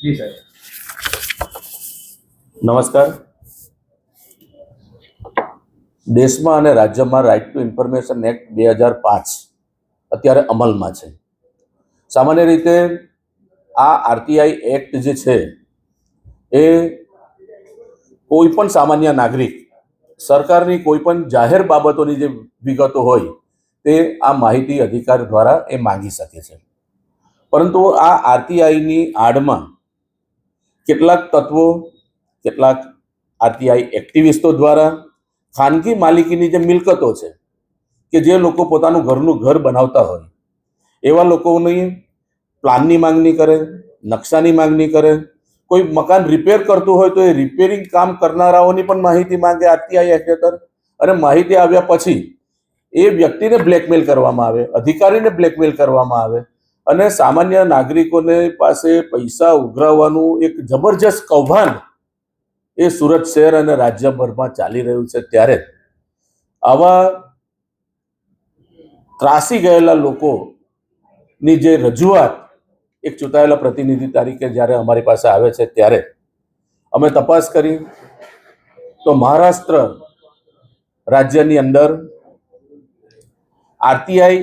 જી સાહેબ. નમસ્કાર. દેશમાં અને રાજ્યમાં રાઇટ ટુ ઇન્ફોર્મેશન એક્ટ 2005 અત્યારે અમલમાં છે. સામાન્ય રીતે આ આરટીઆઈ એક્ટ જે છે એ કોઈ પણ સામાન્ય નાગરિક સરકારની કોઈ પણ જાહેર બાબતોની જે વિગતો હોય તે આ માહિતી અધિકાર દ્વારા એ માંગી શકે છે. પરંતુ આ આરટીઆઈની આડમાં કેટલાક તત્વો, કેટલાક આરટીઆઈ એક્ટિવિસ્ટો દ્વારા ખાનગી માલિકીની જે મિલકતો છે કે જે લોકો પોતાનું ઘર બનાવતા હોય એવા લોકોની પ્લાનની માંગણી કરે, નકશાની માંગણી કરે, કોઈ મકાન રિપેર કરતું હોય તો એ રિપેરિંગ કામ કરનારાઓની પણ માહિતી માંગે આરટીઆઈ એક્ટ હેઠળ. અને માહિતી આવ્યા પછી એ વ્યક્તિને બ્લેકમેલ કરવામાં આવે, અધિકારીને બ્લેકમેલ કરવામાં આવે અને સામાન્ય નાગરિકોને પાસે પૈસા ઉઘરાવવાનું એક જબરજસ્ત કૌભાંડ એ સુરત શહેર અને રાજ્યભરમાં ચાલી રહ્યું છે. ત્યારે આવા ત્રાસી ગયેલા લોકોની જે રજૂઆત એક ચૂંટાયેલા પ્રતિનિધિ તરીકે જ્યારે અમારી પાસે આવે છે ત્યારે અમે તપાસ કરી તો મહારાષ્ટ્ર રાજ્યની અંદર આરટીઆઈ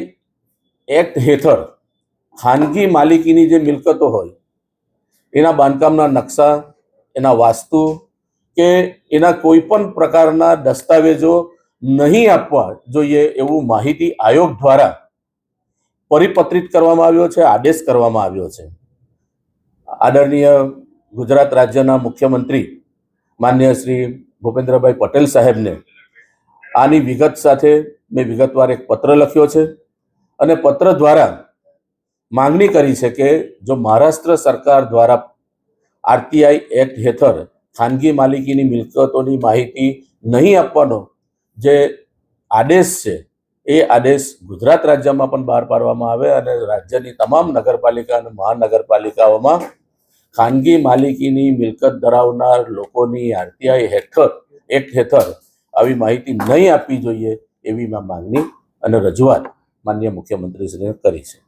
એક્ટ હેઠળ ખાનગી માલિકીની જે મિલકતો હોય એના બાંધકામના નકશા, એના વાસ્તુ કે એના કોઈ પણ પ્રકારના દસ્તાવેજો નહીં આપવા જોઈએ એવું માહિતી આયોગ દ્વારા પરિપત્રિત કરવામાં આવ્યો છે, આદેશ કરવામાં આવ્યો છે. આદરણીય ગુજરાત રાજ્યના મુખ્યમંત્રી માનનીય શ્રી ભૂપેન્દ્રભાઈ પટેલ સાહેબને આની વિગત સાથે મેં વિગતવાર એક પત્ર લખ્યો છે અને પત્ર દ્વારા માંગણી કરી છે કે જો મહારાષ્ટ્ર સરકાર દ્વારા આરટીઆઈ એક્ટ હેઠળ ખાનગી માલિકીની મિલકતોની માહિતી નહીં આપવાનો જે આદેશ છે એ આદેશ ગુજરાત રાજ્યમાં પણ બહાર પાડવામાં આવે અને રાજ્યની તમામ નગરપાલિકા અને મહાનગરપાલિકાઓમાં ખાનગી માલિકીની મિલકત ધરાવનાર લોકોની આરટીઆઈ એક્ટ હેઠળ આવી માહિતી નહીં આપવી જોઈએ એવી મેં માંગણી અને રજૂઆત માનનીય મુખ્યમંત્રીશ્રીને કરી છે.